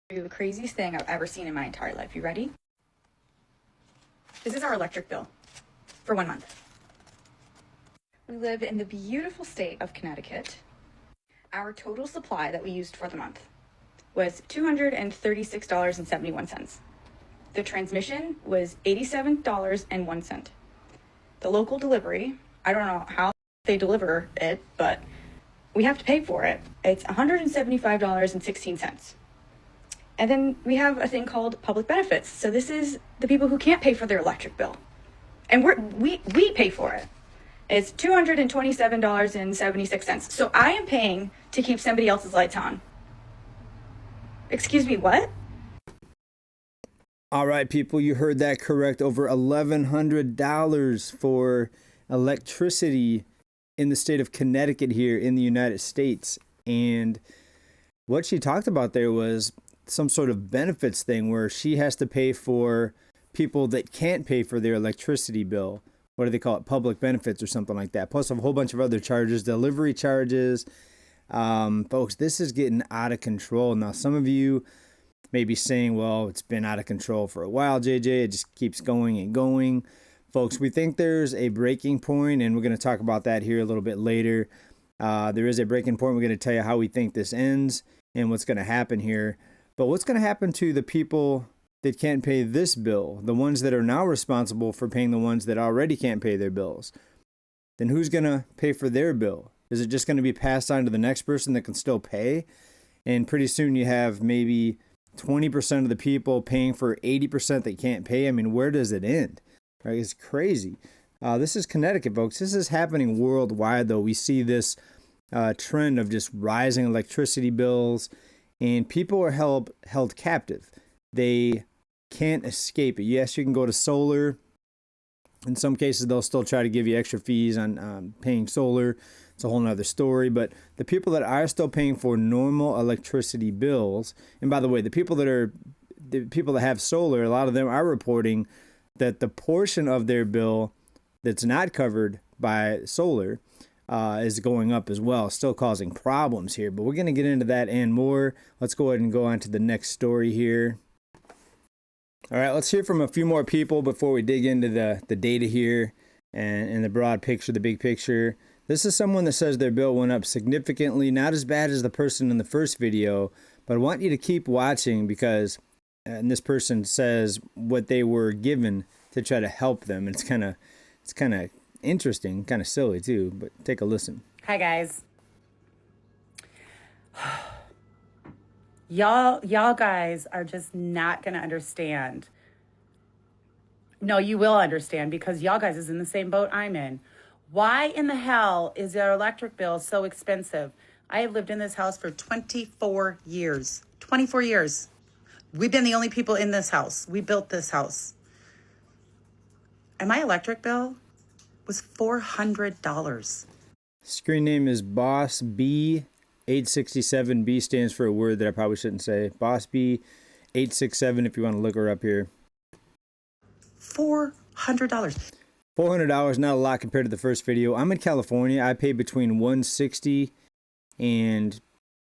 The craziest thing I've ever seen in my entire life. You ready? This is our electric bill for 1 month. We live in the beautiful state of Connecticut. Our total supply that we used for the month was $236.71. The transmission was $87.01. The local delivery, I don't know how they deliver it, but we have to pay for it. It's $175.16. And then we have a thing called public benefits. So this is the people who can't pay for their electric bill. And we pay for it. It's $227.76. So I am paying to keep somebody else's lights on. Excuse me, what? All right, people, you heard that correct. Over $1,100 for electricity in the state of Connecticut here in the United States. And what she talked about there was some sort of benefits thing where she has to pay for people that can't pay for their electricity bill. What do they call it? Public benefits or something like that. Plus a whole bunch of other charges, delivery charges. Folks, this is getting out of control. Now, some of you may be saying, well, it's been out of control for a while, JJ. It just keeps going and going. Folks, we think there's a breaking point, and we're going to talk about that here a little bit later. There is a breaking point. We're going to tell you how we think this ends and what's going to happen here. But what's going to happen to the people that can't pay this bill, the ones that are now responsible for paying the ones that already can't pay their bills? Then who's going to pay for their bill? Is it just going to be passed on to the next person that can still pay? And pretty soon you have maybe 20% of the people paying for 80% that can't pay. I mean, where does it end? Right? It's crazy. This is Connecticut, folks. This is happening worldwide, though. We see this trend of just rising electricity bills, and people are held captive. They can't escape it. Yes, you can go to solar. In some cases, they'll still try to give you extra fees on paying solar. It's a whole nother story. But the people that are still paying for normal electricity bills, and by the way, the people that have solar, a lot of them are reporting that the portion of their bill that's not covered by solar is going up as well, still causing problems here. But we're going to get into that and more. Let's go ahead and go on to the next story here. All right, let's hear from a few more people before we dig into the data here and the broad picture, the big picture. This is someone that says their bill went up significantly, not as bad as the person in the first video, but I want you to keep watching because and this person says what they were given to try to help them. And it's kind of interesting, kind of silly too, but take a listen. Hi guys. Y'all guys are just not going to understand. No, you will understand because y'all guys is in the same boat I'm in. Why in the hell is our electric bill so expensive? I have lived in this house for 24 years. 24 years. We've been the only people in this house. We built this house. And my electric bill was $400. Screen name is Boss B 867. B stands for a word that I probably shouldn't say. Boss B 867 if you want to look her up here. $400. $400, not a lot compared to the first video. I'm in California. I pay between $160 and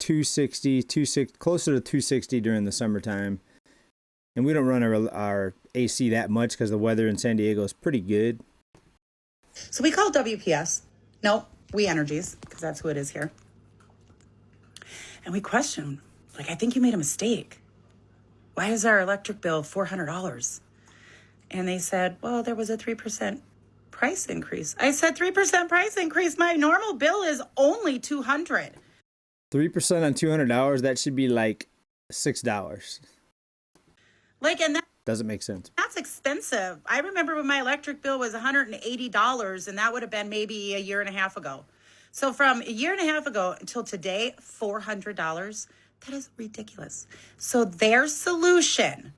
$260, closer to $260 during the summertime. And we don't run our AC that much because the weather in San Diego is pretty good. So we called WPS. No, We Energies, because that's who it is here. And we questioned, I think you made a mistake. Why is our electric bill $400? And they said, well, there was a 3% price increase. I said, 3% price increase? My normal bill is only $200. 3% on $200, that should be like $6. And that doesn't make sense. That's expensive. I remember when my electric bill was $180, and that would have been maybe a year and a half ago. So from a year and a half ago until today, $400, that is ridiculous. So their solution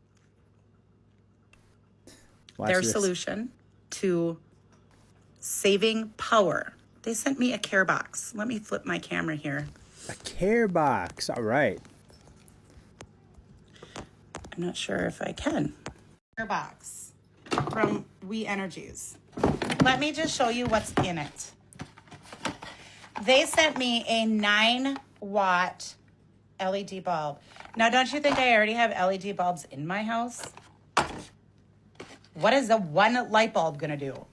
to saving power, they sent me a care box. Let me flip my camera here. A care box. All right. I'm not sure if I can. Care box from We Energies. Let me just show you what's in it. They sent me a 9-watt LED bulb. Now, don't you think I already have LED bulbs in my house? What is the one light bulb going to do?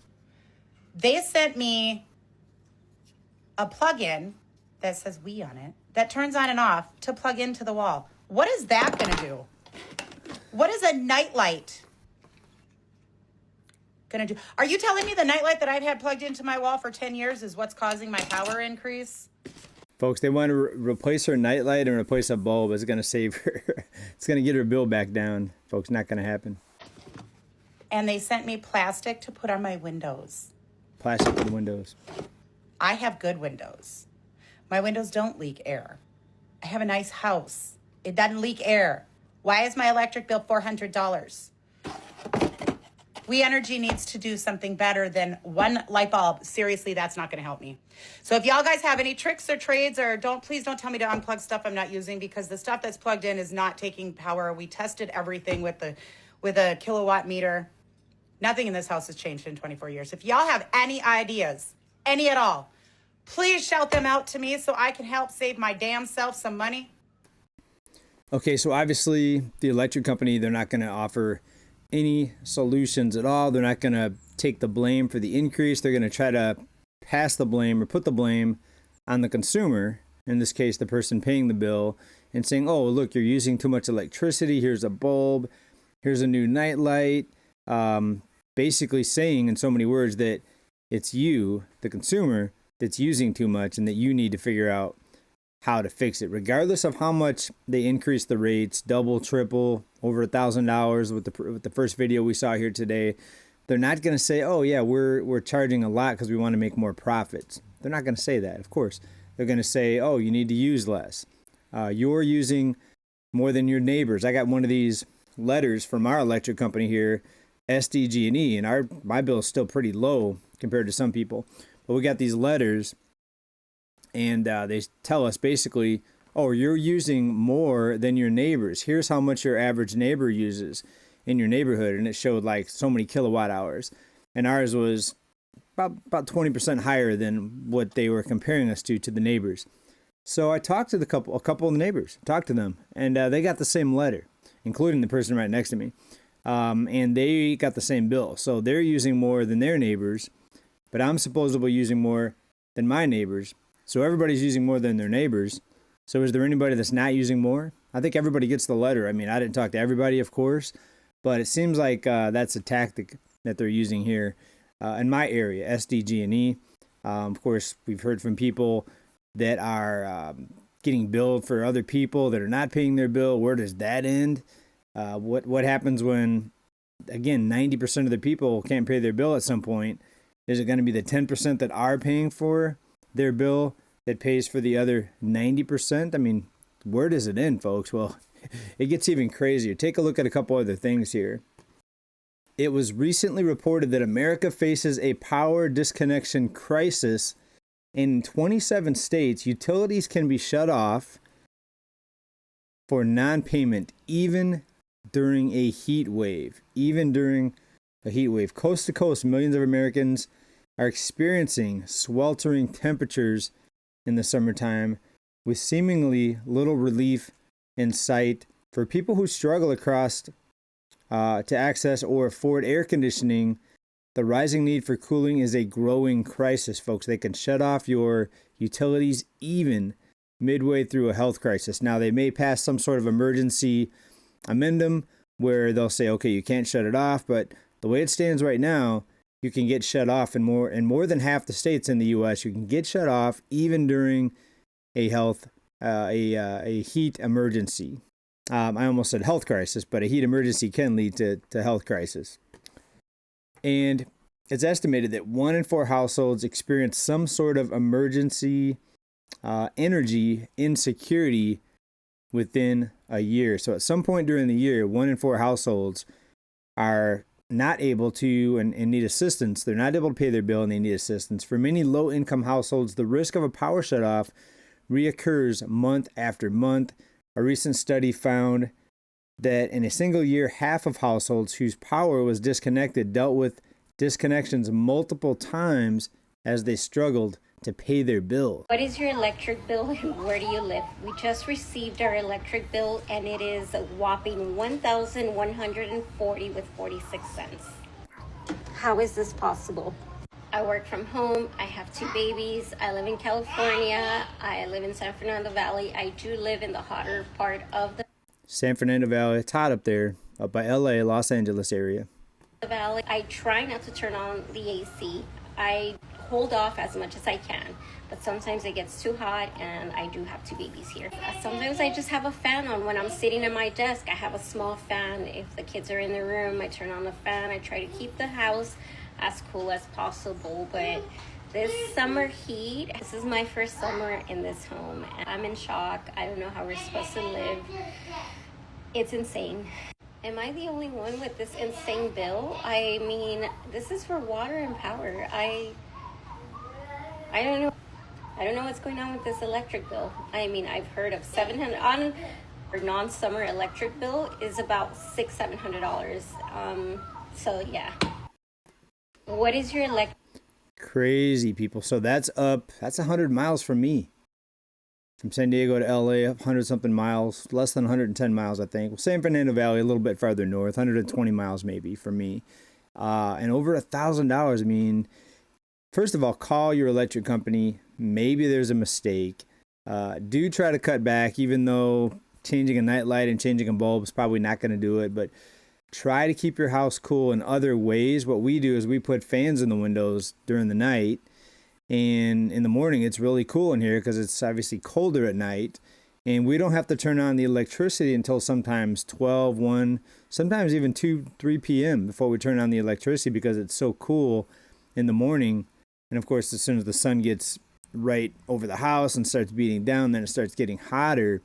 They sent me a plug-in that says "we" on it that turns on and off to plug into the wall. What is that going to do? What is a nightlight going to do? Are you telling me the nightlight that I've had plugged into my wall for 10 years is what's causing my power increase? Folks, they want to replace her nightlight and replace a bulb. It's going to save her. It's going to get her bill back down. Folks, not going to happen. And they sent me plastic to put on my windows. Plastic for the windows. I have good windows. My windows don't leak air. I have a nice house. It doesn't leak air. Why is my electric bill $400? We Energy needs to do something better than one light bulb. Seriously, that's not going to help me. So if y'all guys have any tricks or trades, or please don't tell me to unplug stuff I'm not using, because the stuff that's plugged in is not taking power. We tested everything with a kilowatt meter. Nothing in this house has changed in 24 years. If y'all have any ideas, any at all, please shout them out to me so I can help save my damn self some money. Okay, so obviously the electric company, they're not going to offer any solutions at all. They're not going to take the blame for the increase. They're going to try to pass the blame or put the blame on the consumer, in this case the person paying the bill, and saying, oh, look, you're using too much electricity. Here's a bulb. Here's a new nightlight. Basically saying in so many words that it's you, the consumer, that's using too much and that you need to figure out how to fix it, regardless of how much they increase the rates, double, triple, over $1,000 with the first video we saw here today. They're not going to say, oh yeah, we're charging a lot because we want to make more profits. They're not going to say that, of course. They're going to say, oh, you need to use less. You're using more than your neighbors. I got one of these letters from our electric company here, SDG&E, and my bill is still pretty low compared to some people. But we got these letters, and they tell us basically, oh, you're using more than your neighbors. Here's how much your average neighbor uses in your neighborhood. And it showed like so many kilowatt hours. And ours was about 20% higher than what they were comparing us to the neighbors. So I talked to a couple of the neighbors, talked to them, and they got the same letter, including the person right next to me. And they got the same bill. So they're using more than their neighbors, but I'm supposedly using more than my neighbors. So everybody's using more than their neighbors. So is there anybody that's not using more? I think everybody gets the letter. I mean, I didn't talk to everybody, of course, but it seems like that's a tactic that they're using here in my area, SDG&E. Of course, we've heard from people that are getting billed for other people that are not paying their bill. Where does that end? What happens when, again, 90% of the people can't pay their bill at some point? Is it going to be the 10% that are paying for their bill that pays for the other 90%? I mean, where does it end, folks? Well, it gets even crazier. Take a look at a couple other things here. It was recently reported that America faces a power disconnection crisis. In 27 states, utilities can be shut off for non-payment even during a heat wave. Even during a heat wave. Coast to coast, millions of Americans are experiencing sweltering temperatures in the summertime with seemingly little relief in sight. For people who struggle to access or afford air conditioning, the rising need for cooling is a growing crisis, folks. They can shut off your utilities even midway through a health crisis. Now, they may pass some sort of emergency amendment where they'll say, okay, you can't shut it off, but the way it stands right now, you can get shut off in more than half the states in the U.S. You can get shut off even during a heat emergency. I almost said health crisis, but a heat emergency can lead to health crisis. And it's estimated that 1 in 4 households experience some sort of emergency energy insecurity within a year. So at some point during the year, 1 in 4 households are not able to and need assistance. They're not able to pay their bill and they need assistance. For many low-income households, the risk of a power shutoff reoccurs month after month. A recent study found that in a single year, half of households whose power was disconnected dealt with disconnections multiple times as they struggled to pay their bill. What is your electric bill and where do you live? We just received our electric bill and it is a whopping $1,140 with 46 cents. How is this possible? I work from home. I have 2 babies. I live in California. I live in San Fernando Valley. I do live in the hotter part of the San Fernando Valley, it's hot up there, up by LA, Los Angeles area. valley. I try not to turn on the AC. I hold off as much as I can, but sometimes it gets too hot and I do have 2 babies here. Sometimes I just have a fan on when I'm sitting at my desk. I have a small fan. If the kids are in the room, I turn on the fan. I try to keep the house as cool as possible, but this summer heat, this is my first summer in this home. I'm in shock. I don't know how we're supposed to live. It's insane. Am I the only one with this insane bill? I mean, this is for water and power. I don't know. I don't know what's going on with this electric bill. I mean, I've heard of 700 on our non-summer electric bill is about $600-700. So yeah. What is your electric? Crazy, people. So that's 100 miles from me. From San Diego to LA, 100-something miles, less than 110 miles, I think. Well, San Fernando Valley, a little bit farther north, 120 miles maybe for me. And over $1,000. I mean, first of all, call your electric company. Maybe there's a mistake. Do try to cut back, even though changing a nightlight and changing a bulb is probably not going to do it. But try to keep your house cool in other ways. What we do is we put fans in the windows during the night. And in the morning, it's really cool in here because it's obviously colder at night. And we don't have to turn on the electricity until sometimes 12, 1, sometimes even 2, 3 p.m. before we turn on the electricity because it's so cool in the morning. And of course, as soon as the sun gets right over the house and starts beating down, then it starts getting hotter.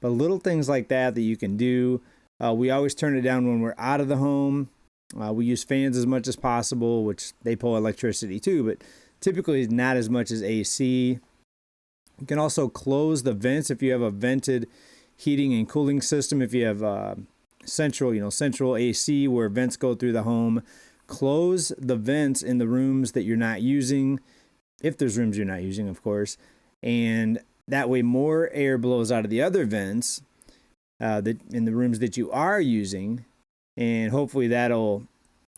But little things like that you can do. We always turn it down when we're out of the home. We use fans as much as possible, which they pull electricity too, but typically not as much as AC. You can also close the vents if you have a vented heating and cooling system. If you have central AC where vents go through the home, close the vents in the rooms that you're not using, if there's rooms you're not using, of course. And that way more air blows out of the other vents in the rooms that you are using. And hopefully that'll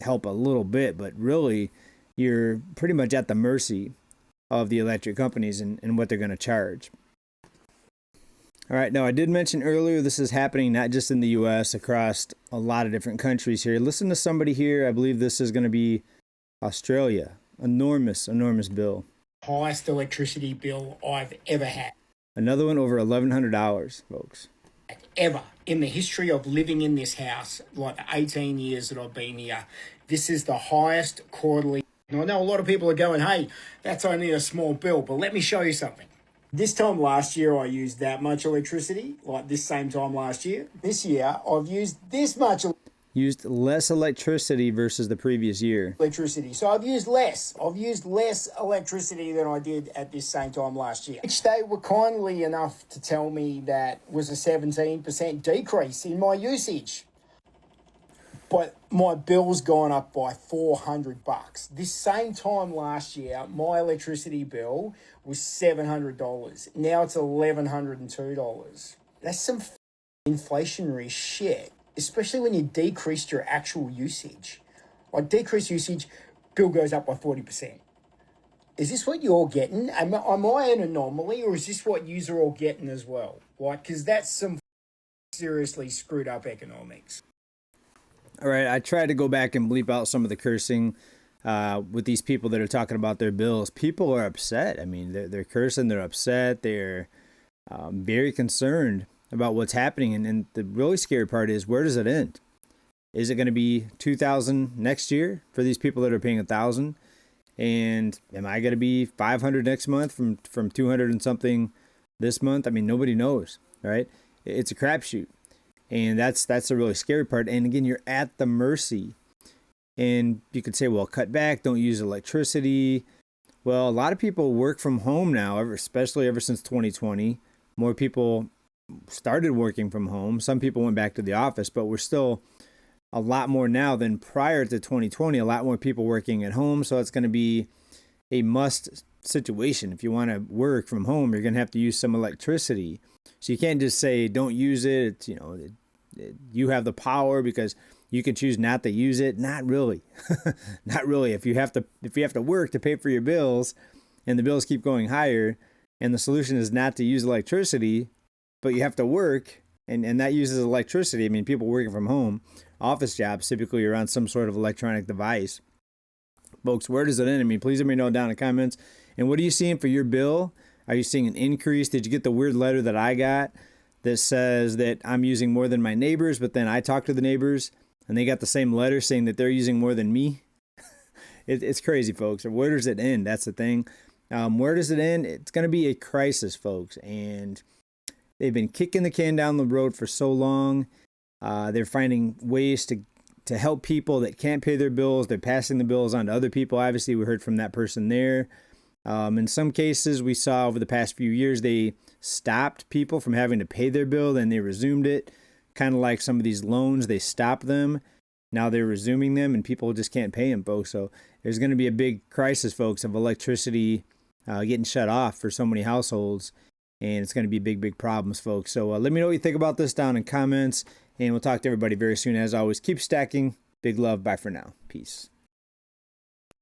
help a little bit, but really you're pretty much at the mercy of the electric companies and what they're going to charge. All right, now I did mention earlier this is happening not just in the U.S., across a lot of different countries here. Listen to somebody here. I believe this is going to be Australia. Enormous bill. Highest electricity bill I've ever had. Another one over $1,100, folks. Ever. In the history of living in this house, like the 18 years that I've been here, this is the highest quarterly. And I know a lot of people are going, hey, that's only a small bill, but let me show you something. This time last year, I used that much electricity, like this same time last year. This year, I've used this much Used less electricity versus the previous year. electricity. So I've used less. I've used less electricity than I did at this same time last year. Which they were kindly enough to tell me that was a 17% decrease in my usage. But my bill's gone up by $400. This same time last year, my electricity bill was $700. Now it's $1,102. That's some inflationary shit, especially when you decreased your actual usage. Like decreased usage, bill goes up by 40%. Is this what you're getting? Am I an anomaly, or is this what you're all getting as well? Like, because that's some seriously screwed up economics. All right, I tried to go back and bleep out some of the cursing with these people that are talking about their bills. People are upset. I mean, they're cursing, they're upset, they're very concerned about what's happening. And the really scary part is, where does it end? Is it going to be $2,000 next year for these people that are paying $1,000? And am I going to be $500 next month from $200 and something this month? I mean, nobody knows, right? It's a crapshoot. And that's the really scary part. And again, you're at the mercy. And you could say, well, cut back, don't use electricity. Well, a lot of people work from home now, especially ever since 2020. More people started working from home. Some people went back to the office, but we're still a lot more now than prior to 2020. A lot more people working at home. So it's going to be a must situation. If you want to work from home, you're going to have to use some electricity. So you can't just say don't use it. It's, you have the power because you can choose not to use it. Not really. Not really. If you have to work to pay for your bills and the bills keep going higher and the solution is not to use electricity, but you have to work and that uses electricity. I mean, people working from home, office jobs, typically are on some sort of electronic device. Folks, where does it end? I mean, please let me know down in the comments. And what are you seeing for your bill? Are you seeing an increase? Did you get the weird letter that I got that says that I'm using more than my neighbors, but then I talk to the neighbors and they got the same letter saying that they're using more than me? It's crazy, folks. Or where does it end? That's the thing. Where does it end? It's going to be a crisis, folks. And they've been kicking the can down the road for so long. They're finding ways to help people that can't pay their bills. They're passing the bills on to other people. Obviously, we heard from that person there. In some cases, we saw over the past few years, they stopped people from having to pay their bill, then they resumed it. Kind of like some of these loans, they stopped them. Now they're resuming them, and people just can't pay them, folks. So there's going to be a big crisis, folks, of electricity getting shut off for so many households. And it's going to be big, big problems, folks. So let me know what you think about this down in comments. And we'll talk to everybody very soon. As always, keep stacking. Big love. Bye for now. Peace.